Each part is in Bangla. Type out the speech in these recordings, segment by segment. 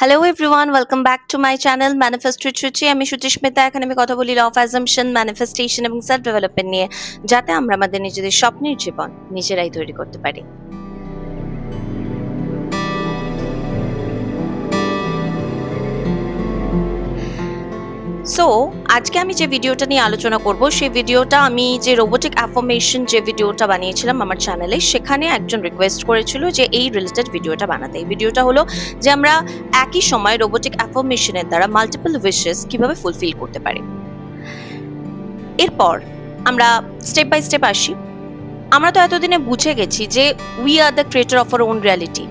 Hello everyone, welcome back to my channel Manifest with Ruchi. আমি সুচিস্মিতা। এখানে আমি কথা বলি ল অফ অ্যাজাম্পশন, ম্যানিফেস্টেশন এবং সেলফ ডেভেলপমেন্ট নিয়ে, যাতে আমরা আমাদের নিজেদের স্বপ্নের জীবন নিজেরাই তৈরি করতে পারি। সো আজকে আমি যে ভিডিওটা নিয়ে আলোচনা করব, সেই ভিডিওটা আমি যে রোবোটিক অ্যাফার্মেশন যে ভিডিওটা বানিয়েছিলাম আমার চ্যানেলে, সেখানে একজন রিকোয়েস্ট করেছিল যে এই রিলেটেড ভিডিওটা বানাতে। এই ভিডিওটা হলো যে আমরা একই সময় রোবোটিক অ্যাফার্মেশনের দ্বারা মাল্টিপল উইশেস কিভাবে ফুলফিল করতে পারি। এরপর আমরা স্টেপ বাই স্টেপ আসি। আমরা তো এতদিনে বুঝে গেছি যে we are the creator of our own reality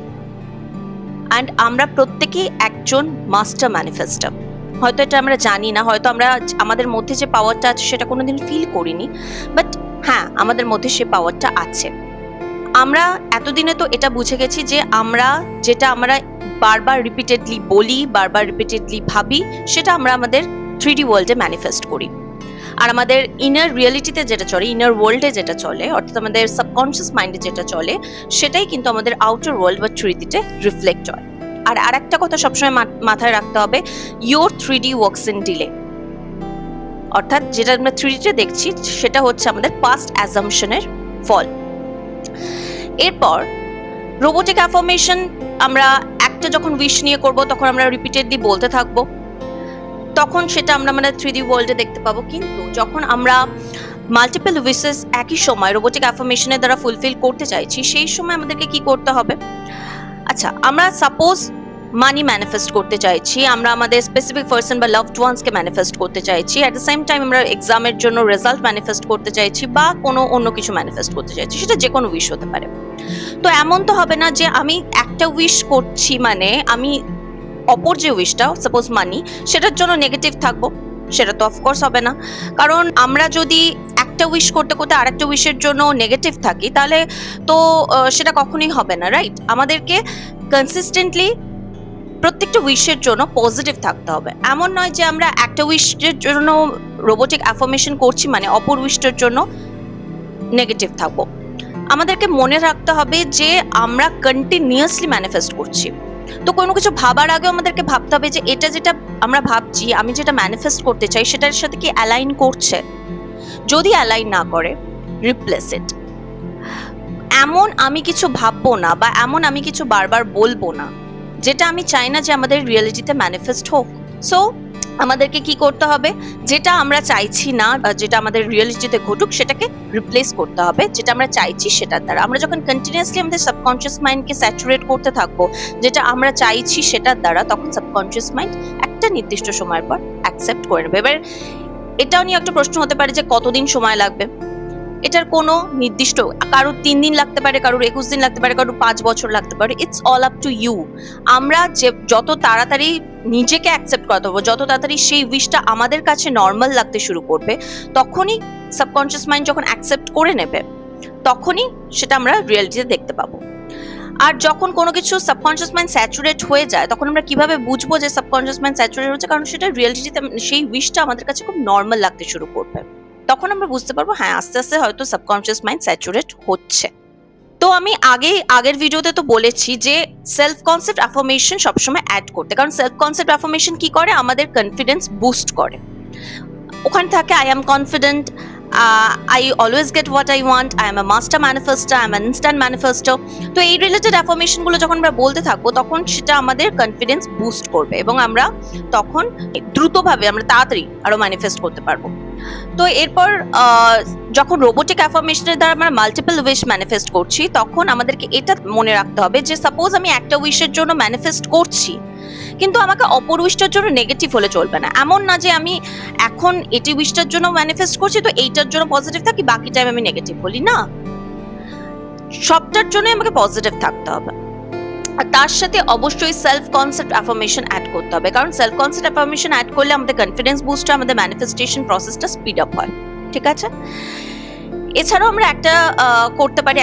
and আমরা প্রত্যেকেই একজন মাস্টার ম্যানিফেস্টার। হয়তো এটা আমরা জানি না, হয়তো আমরা আমাদের মধ্যে যে পাওয়ারটা আছে সেটা কোনোদিন ফিল করিনি, বাট হ্যাঁ, আমাদের মধ্যে সে পাওয়ারটা আছে। আমরা এতদিনে তো এটা বুঝে গেছি যে আমরা যেটা আমরা বারবার রিপিটেডলি বলি, বারবার রিপিটেডলি ভাবি, সেটা আমরা আমাদের 3D ওয়ার্ল্ডে ম্যানিফেস্ট করি। আর আমাদের ইনার রিয়েলিটিতে যেটা চলে, ইনার ওয়ার্ল্ডে যেটা চলে, অর্থাৎ আমাদের সাবকনশিয়াস মাইন্ডে যেটা চলে, সেটাই কিন্তু আমাদের আউটার ওয়ার্ল্ড বা 3Dতে রিফ্লেক্ট হয়। আর আরেকটা কথা সবসময় মাথায় রাখতে হবে, your 3D works in delay. অর্থাৎ যেটা আমরা 3Dতে দেখছি সেটা হচ্ছে আমাদের পাস্ট অ্যাজাম্পশনের ফল। এরপর রোবোটিক অ্যাফার্মেশন আমরা একটা যখন উইশ নিয়ে করব, তখন আমরা রিপিটেডলি বলতে থাকবো, তখন সেটা আমরা আমাদের 3D ওয়ার্ল্ডে দেখতে পাবো। কিন্তু যখন আমরা মাল্টিপল উইশেস একই সময় রোবোটিক অ্যাফার্মেশনের দ্বারা ফুলফিল করতে চাইছি, সেই সময় আমাদেরকে কি করতে হবে? আচ্ছা, আমরা সাপোজ মানি ম্যানিফেস্ট করতে চাইছি, আমরা আমাদের স্পেসিফিক পার্সন বা লাভড ওয়ান্সকে ম্যানিফেস্ট করতে চাইছি, অ্যাট দ্য সেম টাইম আমরা এক্সামের জন্য রেজাল্ট ম্যানিফেস্ট করতে চাইছি, বা কোনো অন্য কিছু ম্যানিফেস্ট করতে চাইছি, সেটা যে কোনো উইশ হতে পারে। তো এমন তো হবে না যে আমি একটা উইশ করছি মানে আমি অপর যে উইশটা, সাপোজ মানি, সেটার জন্য নেগেটিভ থাকবো। সেটা তো অফকোর্স হবে না, কারণ আমরা যদি একটা উইশ করতে করতে আরেকটা উইশের জন্য নেগেটিভ থাকি, তাহলে তো সেটা কখনোই হবে না, রাইট? আমাদেরকে কনসিস্টেন্টলি প্রত্যেকটা উইশের জন্য পজিটিভ থাকতে হবে। এমন নয় যে আমরা একটা উইশের জন্য রোবোটিক অ্যাফার্মেশন করছি মানে অপর উইশটার জন্য নেগেটিভ থাকবো। আমাদেরকে মনে রাখতে হবে যে আমরা কন্টিনিউয়াসলি ম্যানিফেস্ট করছি। তো কোনো কিছু ভাবার আগে আমাদেরকে ভাবতে হবে যে এটা যেটা আমরা ভাবছি, আমি যেটা ম্যানিফেস্ট করতে চাই, সেটার সাথে কি অ্যালাইন করছে। যদি অ্যালাইন না করে, রিপ্লেস ইট। এমন আমি কিছু ভাববো না বা এমন আমি কিছু বারবার বলবো না যেটা আমি চাই না যে আমাদের রিয়েলিটিতে ম্যানিফেস্ট হোক। সো আমাদেরকে কি করতে হবে? যেটা আমরা চাইছি না, যেটা আমাদের রিয়েলিটিতে ঘটুক, সেটাকে রিপ্লেস করতে হবে যেটা আমরা চাইছি সেটার দ্বারা। আমরা যখন কন্টিনিউয়াসলি আমাদের সাবকনশিয়াস মাইন্ডকে স্যাচুরেট করতে থাকবো যেটা আমরা চাইছি সেটার দ্বারা, তখন সাবকনশিয়াস মাইন্ড একটা নির্দিষ্ট সময়ের পর অ্যাকসেপ্ট করে নেবে। এবার এটাও নিয়ে একটা প্রশ্ন হতে পারে যে কতদিন সময় লাগবে। এটার কোনো নির্দিষ্ট, কারোর 3 দিন লাগতে পারে, কারোর 21 দিন লাগতে পারে, কারোর 5 বছর লাগতে পারে। It's all up to you. আমরা যে যত তাড়াতাড়ি নিজেকে অ্যাকসেপ্ট করতে পারবো, যত তাড়াতাড়ি সেই উইশটা আমাদের কাছে নর্মাল লাগতে শুরু করবে, তখনই সাবকনশিয়াস মাইন্ড যখন অ্যাকসেপ্ট করে নেবে, তখনই সেটা আমরা রিয়েলিটিতে দেখতে পাবো। আর যখন কোনো কিছু সাবকনশিয়াস মাইন্ড স্যাচুরেট হয়ে যায়, তখন আমরা কিভাবে বুঝবো যে সাবকনশিয়াস মাইন্ড স্যাচুরেট হচ্ছে? কারণ সেটা রিয়েলিটিতে সেই উইশটা আমাদের কাছে খুব নর্মাল লাগতে শুরু করবে। তখন আমরা বুঝতে পারবো হ্যাঁ, আস্তে আস্তে হয়তো সাবকনশিয়াস মাইন্ড স্যাচুরেট হচ্ছে। তো আমি আগের ভিডিওতে তো বলেছি যে সেলফ কনসেপ্ট অ্যাফার্মেশন সবসময় অ্যাড করতে, কারণ সেলফ কনসেপ্ট অ্যাফার্মেশন কি করে? আমাদের কনফিডেন্স বুস্ট করে। ওখানে থাকে I am confident, I always get what I want, I am a master manifestor, I am an instant manifestor। তো এই রিলেটেড অ্যাফার্মেশন গুলো যখন আমরা বলতে থাকবো, তখন সেটা আমাদের কনফিডেন্স বুস্ট করবে এবং আমরা তখন দ্রুতভাবে, আমরা তাড়াতাড়ি আরো ম্যানিফেস্ট করতে পারবো। তো এরপর যখন রোবোটিক অ্যাফার্মেশনের দ্বারা আমরা মাল্টিপল উইশ ম্যানিফেস্ট করছি, তখন আমাদেরকে এটা মনে রাখতে হবে যে সাপোজ আমি একটা উইশের জন্য ম্যানিফেস্ট করছি, কিন্তু আমাকে অপর উইশটার জন্য নেগেটিভ হলে চলবে না। এমন না যে আমি এখন এটি উইশটার জন্য ম্যানিফেস্ট করছি তো এইটার জন্য পজিটিভ থাকি, বাকি টাইম আমি নেগেটিভ বলি না। সবটার জন্য আমাকে পজিটিভ থাকতে হবে। আর তার সাথে অবশ্যই সেলফ কনসেপ্ট অ্যাফার্মেশন অ্যাড করতে হবে, কারণ সেলফ কনসেপ্ট অ্যাফার্মেশন অ্যাড করলে আমাদের কনফিডেন্স বুস্ট হয়, আমাদের ম্যানিফেস্টেশন প্রসেসটা স্পিড আপ হয়। ঠিক আছে? এছাড়াও আমরা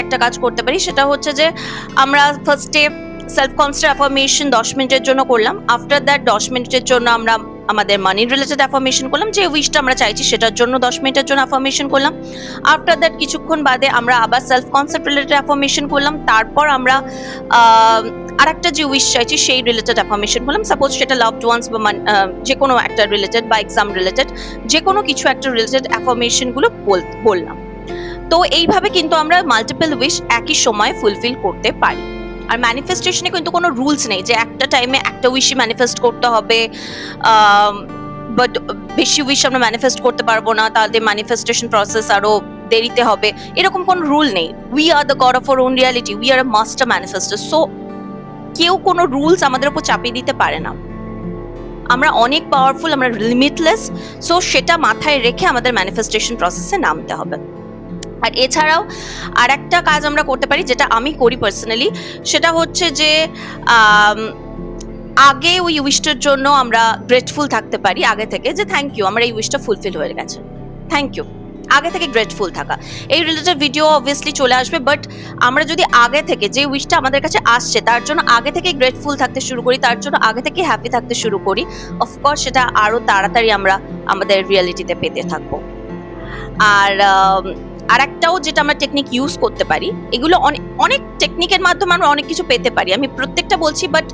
একটা কাজ করতে পারি, সেটা হচ্ছে যে আমরা ফার্স্টে সেলফ কনসেপ্ট অ্যাফার্মেশন 10 মিনিটের জন্য করলাম। আফটার দ্যাট 10 মিনিটের জন্য আমরা আমাদের মানি রিলেটেড অ্যাফার্মেশন করলাম, যে উইশটা আমরা চাইছি সেটার জন্য 10 মিনিটের জন্য অ্যাফার্মেশন করলাম। আফটার দ্যাট কিছুক্ষণ বাদে আমরা আবার সেলফ কনসেপ্ট রিলেটেড অ্যাফার্মেশন করলাম। তারপর আমরা আর একটা যে উইশ চাইছি সেই রিলেটেড অ্যাফার্মেশন বললাম, সাপোজ সেটা লাভড ওয়ান্স বা যে কোনো একটা রিলেটেড বা এক্সাম রিলেটেড, যে কোনো কিছু একটা রিলেটেড অ্যাফার্মেশন গুলো বললাম। তো এইভাবে কিন্তু আমরা মাল্টিপল উইশ একই সময় ফুলফিল করতে পারি। আর ম্যানিফেস্টেশনে কিন্তু কোনো রুলস নেই যে একটা টাইমে একটা উইশই ম্যানিফেস্ট করতে হবে, বাট বেশি উইশ আমরা ম্যানিফেস্ট করতে পারবো না, তাহলে ম্যানিফেস্টেশন প্রসেস আরো দেরিতে হবে, এরকম কোনো রুল নেই। We are the god of our own reality, we are a master manifester. So কেউ কোনো রুলস আমাদের উপর চাপিয়ে দিতে পারে না। আমরা অনেক পাওয়ারফুল, আমরা লিমিটলেস। সো সেটা মাথায় রেখে আমাদের ম্যানিফেস্টেশন প্রসেসে নামতে হবে। আর এছাড়াও আর একটা কাজ আমরা করতে পারি, যেটা আমি করি পার্সোনালি, সেটা হচ্ছে যে আগে ওই উইশটার জন্য আমরা গ্রেটফুল থাকতে পারি আগে থেকে, যে থ্যাংক ইউ, আমার এই উইশটা ফুলফিল হয়ে গেছে, থ্যাংক ইউ। আগে থেকে গ্রেটফুল থাকা, এই রিলেটেড ভিডিও অবভিয়াসলি চলে আসবে, বাট আমরা যদি আগে থেকে যে উইশটা আমাদের কাছে আসছে তার জন্য আগে থেকে গ্রেটফুল থাকতে শুরু করি, তার জন্য আগে থেকে হ্যাপি থাকতে শুরু করি, অফকোর্স সেটা আরো তাড়াতাড়ি আমরা আমাদের রিয়ালিটিতে পেতে থাকবো। আর একটাও যেটা আমরা টেকনিক ইউজ করতে পারি, এগুলো অনেক টেকনিকের মাধ্যমে আমরা অনেক কিছু পেতে পারি, আমি প্রত্যেকটা বলছি, বাট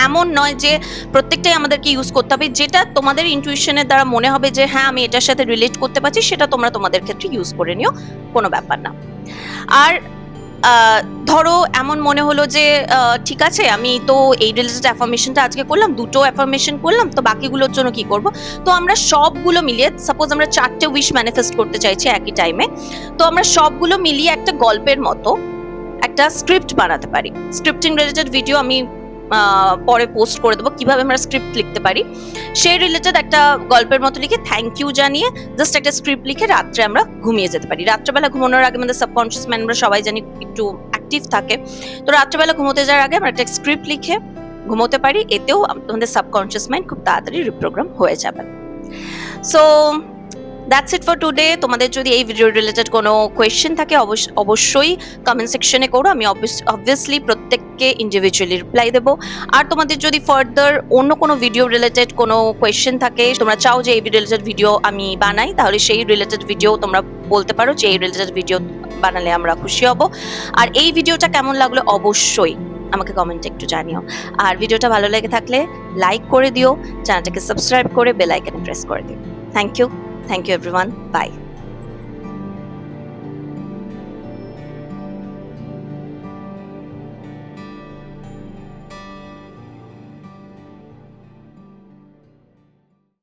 এমন নয় যে প্রত্যেকটাই আমাদেরকে ইউজ করতে হবে। যেটা তোমাদের ইনটুইশনের দ্বারা মনে হবে যে হ্যাঁ আমি এটার সাথে রিলেট করতে পারছি, সেটা তোমরা তোমাদের ক্ষেত্রে ইউজ করে নিও, কোনো ব্যাপার না। আর ধরো এমন মনে হলো যে ঠিক আছে আমি তো এই রিলেটেড অ্যাফার্মেশনটা আজকে করলাম, দুটো অ্যাফার্মেশন করলাম, তো বাকিগুলোর জন্য কি করব? তো আমরা সবগুলো মিলিয়ে, সাপোজ আমরা 4টে উইশ ম্যানিফেস্ট করতে চাইছি একই টাইমে, তো আমরা সবগুলো মিলিয়ে একটা গল্পের মতো একটা স্ক্রিপ্ট বানাতে পারি। স্ক্রিপ্টিং রিলেটেড ভিডিও আমি পরে পোস্ট করে দেবো, কিভাবে আমরা স্ক্রিপ্ট লিখতে পারি সেই রিলেটেড একটা গল্পের মতো লিখে থ্যাংক ইউ জানিয়ে জাস্ট একটা স্ক্রিপ্ট লিখে রাত্রে আমরা ঘুমিয়ে যেতে পারি। রাত্রেবেলা ঘুমানোর আগে আমাদের সাবকনশিয়াস মাইন্ড, আমরা সবাই জানি, একটু অ্যাক্টিভ থাকে, তো রাত্রেবেলা ঘুমোতে যাওয়ার আগে আমরা একটা স্ক্রিপ্ট লিখে ঘুমোতে পারি, এতেও আমাদের সাবকনশিয়াস মাইন্ড খুব তাড়াতাড়ি রিপ্রোগ্রাম হয়ে যাবে। So that's it for today. তোমাদের যদি এই ভিডিও রিলেটেড কোনো কোয়েশ্চেন থাকে অবশ্যই কমেন্ট সেকশনে করো, আমি অবভিয়াসলি প্রত্যেককে ইন্ডিভিজুয়ালি রিপ্লাই দেবো। আর তোমাদের যদি ফার্দার অন্য কোনো ভিডিও রিলেটেড কোনো কোয়েশ্চেন থাকে, তোমরা চাও যে এই রিলেটেড ভিডিও আমি বানাই, তাহলে সেই রিলেটেড ভিডিও তোমরা বলতে পারো যে এই রিলেটেড ভিডিও বানালে আমরা খুশি হব। আর এই ভিডিওটা কেমন লাগলো অবশ্যই আমাকে কমেন্টে একটু জানিও। আর ভিডিওটা ভালো লেগে থাকলে লাইক করে দিও, চ্যানেলটাকে সাবস্ক্রাইব করে বেল আইকনে প্রেস করে দিও। Thank you everyone. Bye.